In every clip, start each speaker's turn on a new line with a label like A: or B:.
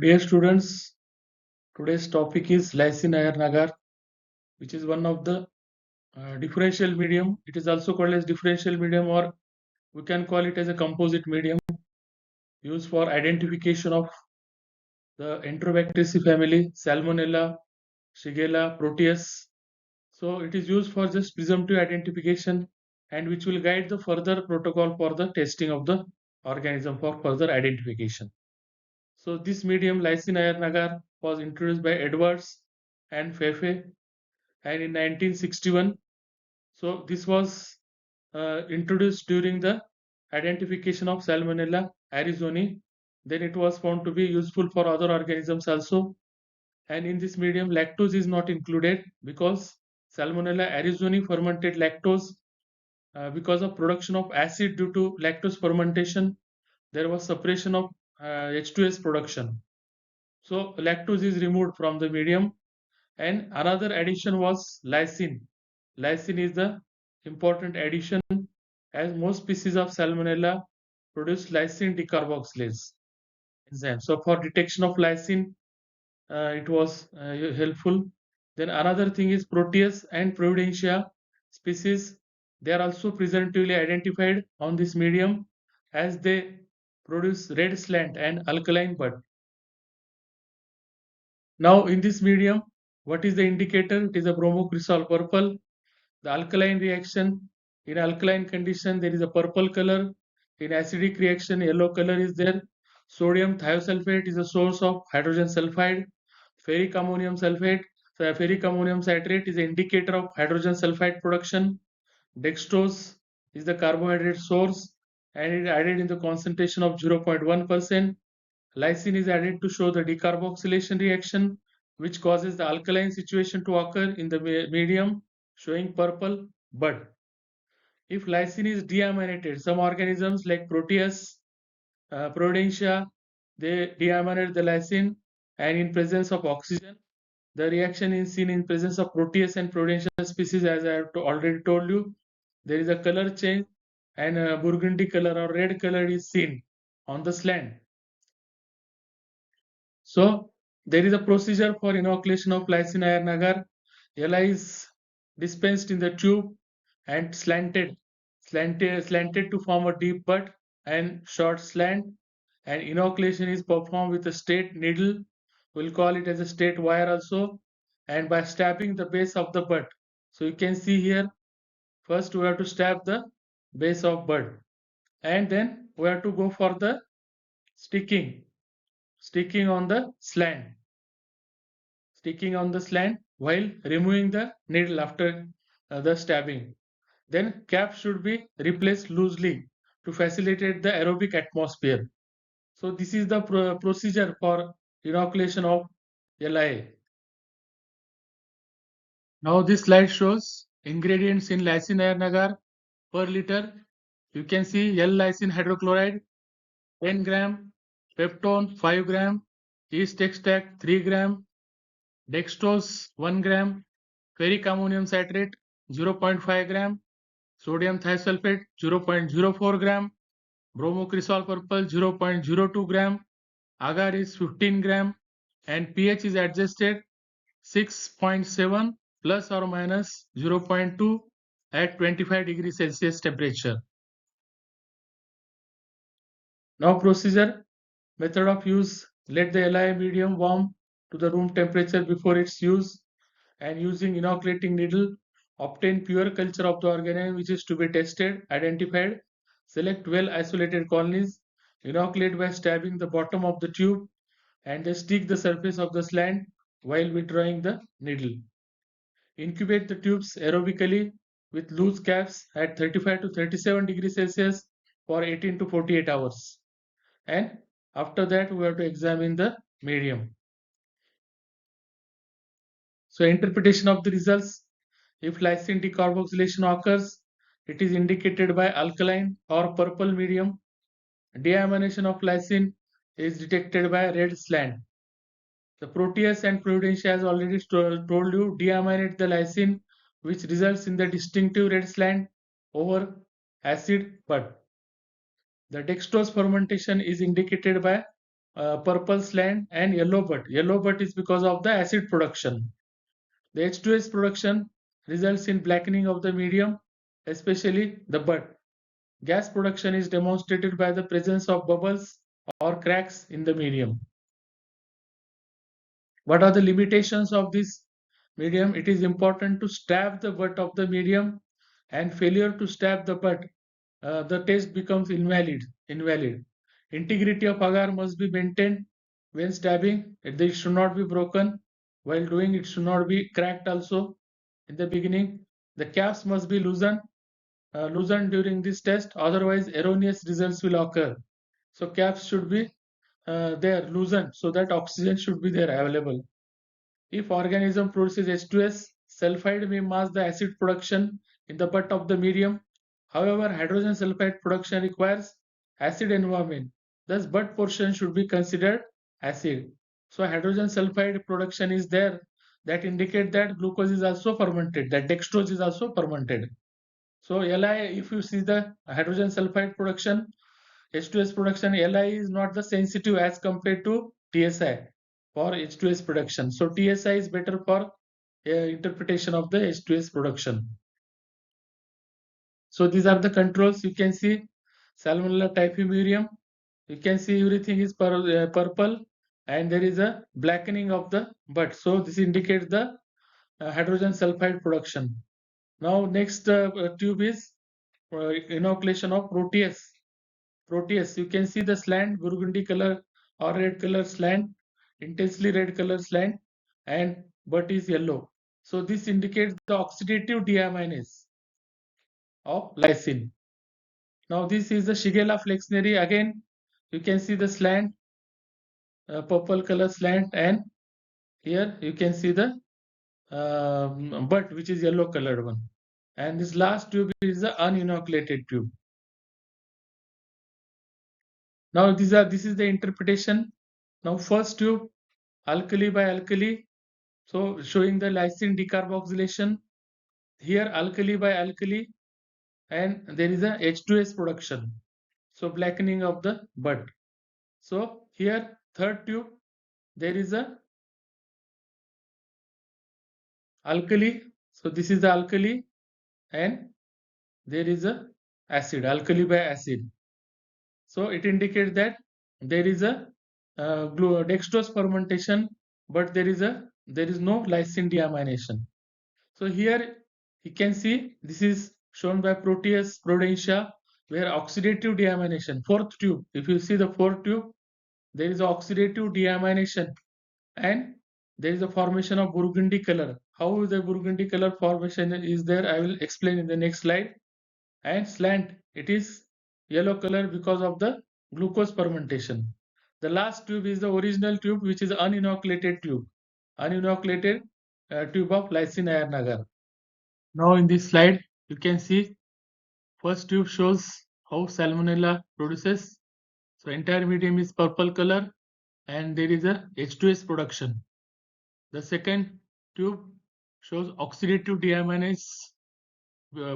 A: Dear students, today's topic is lysine iron agar, which is one of the differential medium. It is also called as differential medium, or we can call it as a composite medium used for identification of the Enterobacteriaceae family, Salmonella, Shigella, Proteus. So it is used for just presumptive identification and which will guide the further protocol for the testing of the organism for further identification. So this medium lysine iron agar was introduced by Edwards and Fefe and in 1961. So this was introduced during the identification of Salmonella arizona. Then it was found to be useful for other organisms also. And in this medium, lactose is not included because Salmonella arizona fermented lactose because of production of acid due to lactose fermentation. There was suppression of H2S production. So lactose is removed from the medium. And another addition was lysine. Lysine is the important addition as most species of Salmonella produce lysine decarboxylase enzyme. So for detection of lysine, it was helpful. Then another thing is Proteus and Providentia species. They are also presumptively identified on this medium as they produce red slant and alkaline bud. Now in this medium, what is the indicator? It is a bromocresol purple. The alkaline reaction, in alkaline condition there is a purple color. In acidic reaction, yellow color is there. Sodium thiosulfate is a source of hydrogen sulfide. Ferric ammonium sulfate, ferric ammonium citrate is an indicator of hydrogen sulfide production. Dextrose is the carbohydrate source and it is added in the concentration of 0.1%. Lysine is added to show the decarboxylation reaction, which causes the alkaline situation to occur in the medium, showing purple bud. If lysine is deaminated, some organisms like Proteus, Providentia, they deaminate the lysine, and in presence of oxygen, the reaction is seen in presence of Proteus and Providentia species, as I have already told you. There is a color change, and a burgundy color or red color is seen on the slant. So there is a procedure for inoculation of lysine iron agar. LI is dispensed in the tube and slanted to form a deep bud and short slant. And inoculation is performed with a straight needle. We'll call it as a straight wire also. And by stabbing the base of the bud. So you can see here, first we have to stab the base of bud. And then we have to go for the sticking on the slant. Sticking on the slant while removing the needle after the stabbing. Then cap should be replaced loosely to facilitate the aerobic atmosphere. So this is the procedure for inoculation of LIA. Now this slide shows ingredients in lysine iron agar per liter. You can see L-lysine hydrochloride 10 gram, peptone 5 gram, yeast extract 3 gram, dextrose 1 gram, ferric ammonium citrate 0.5 gram, sodium thiosulfate 0.04 gram, bromocresol purple 0.02 gram, agar is 15 gram, and pH is adjusted 6.7 plus or minus 0.2 at 25 degrees Celsius temperature. Now procedure, method of use, let the LI medium warm to the room temperature before its use, and using inoculating needle, obtain pure culture of the organism which is to be tested, identified, select well isolated colonies, inoculate by stabbing the bottom of the tube, and then stick the surface of the slant while withdrawing the needle. Incubate the tubes aerobically with loose caps at 35 to 37 degrees Celsius for 18 to 48 hours. And after that, we have to examine the medium. So interpretation of the results, if lysine decarboxylation occurs, it is indicated by alkaline or purple medium. Deamination of lysine is detected by red slant. The Proteus and Providentia, as already told you, deaminate the lysine, which results in the distinctive red slant over acid bud. The dextrose fermentation is indicated by purple slant, and yellow butt. Yellow butt is because of the acid production. The H2S production results in blackening of the medium, especially the butt. Gas production is demonstrated by the presence of bubbles or cracks in the medium. What are the limitations of this medium? It is important to stab the butt of the medium, and failure to stab the butt, the test becomes invalid. Integrity of agar must be maintained when stabbing. It should not be broken. While doing, it should not be cracked also. In the beginning, the caps must be loosened during this test, otherwise erroneous results will occur. So caps should be there loosened so that oxygen should be there available. If organism produces H2S, sulfide may mask the acid production in the butt of the medium. However, hydrogen sulfide production requires acid environment. Thus, butt portion should be considered acid. So, hydrogen sulfide production is there, that indicate that glucose is also fermented, that dextrose is also fermented. So, LI, if you see the hydrogen sulfide production, H2S production, LI is not the sensitive as compared to TSI for H2S production. So TSI is better for interpretation of the H2S production. So these are the controls. You can see Salmonella typhimurium. You can see everything is purple, and there is a blackening of the butt. So this indicates the hydrogen sulfide production. Now next tube is inoculation of Proteus. Proteus, you can see the slant, burgundy color or red color slant, intensely red color slant, and butt is yellow. So this indicates the oxidative deaminase of lysine. Now this is the Shigella flexneri. Again, you can see the slant, purple color slant, and here you can see the butt, which is yellow colored one. And this last tube is the uninoculated tube. Now this is the interpretation. Now first tube, alkali by alkali, so showing the lysine decarboxylation. Here alkali by alkali, and there is a H2S production, so blackening of the butt. So here third tube, there is a alkali, so this is the alkali, and there is a acid, alkali by acid. So it indicates that there is a dextrose fermentation, but there is no lysine deamination. So here you can see this is shown by Proteus prudentia, where oxidative deamination, fourth tube. If you see the fourth tube, there is oxidative deamination, and there is a formation of burgundy color. How the burgundy color formation is there, I will explain in the next slide. And slant, it is yellow color because of the glucose fermentation. The last tube is the original tube, which is uninoculated tube, uninoculated tube of lysine iron agar. Now in this slide, you can see first tube shows how Salmonella produces. So entire medium is purple color, and there is a H2S production. The second tube shows oxidative deaminase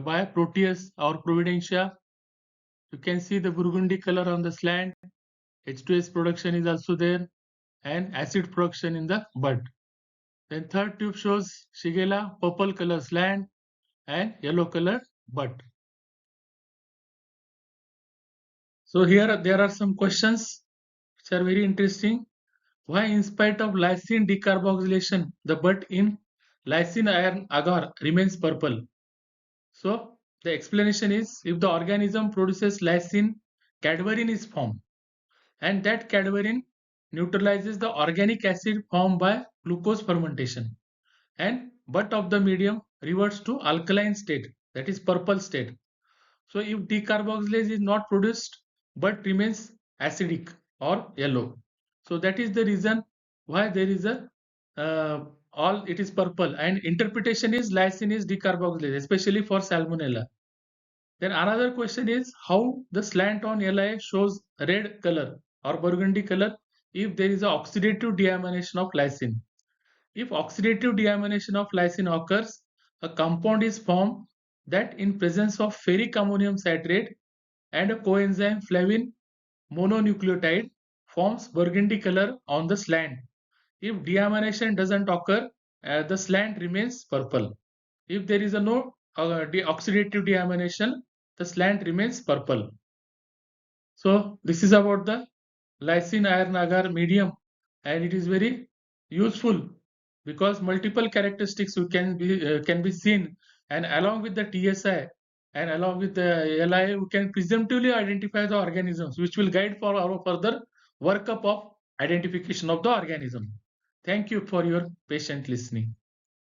A: by Proteus or Providentia. You can see the burgundy color on the slant. H2S production is also there, and acid production in the bud. Then third tube shows Shigella, purple color slant, and yellow color bud. So here there are some questions which are very interesting. Why, in spite of lysine decarboxylation, the bud in lysine iron agar remains purple? So the explanation is, if the organism produces lysine, cadverin is formed, and that cadverin neutralizes the organic acid formed by glucose fermentation, and butt of the medium reverts to alkaline state, that is purple state. So if decarboxylase is not produced, but remains acidic or yellow. So that is the reason why there is a all it is purple, and interpretation is lysine is decarboxylase, especially for Salmonella. Then another question is how the slant on LIA shows red color or burgundy color if there is a oxidative deamination of lysine. If oxidative deamination of lysine occurs, a compound is formed that, in presence of ferric ammonium citrate and a coenzyme flavin mononucleotide, forms burgundy color on the slant. If deamination doesn't occur, the slant remains purple. If there is a no oxidative deamination, the slant remains purple. So this is about the lysine iron agar medium, and it is very useful because multiple characteristics can be seen, and along with the TSI and along with the LIA, we can presumptively identify the organisms, which will guide for our further workup of identification of the organism. Thank you for your patient listening.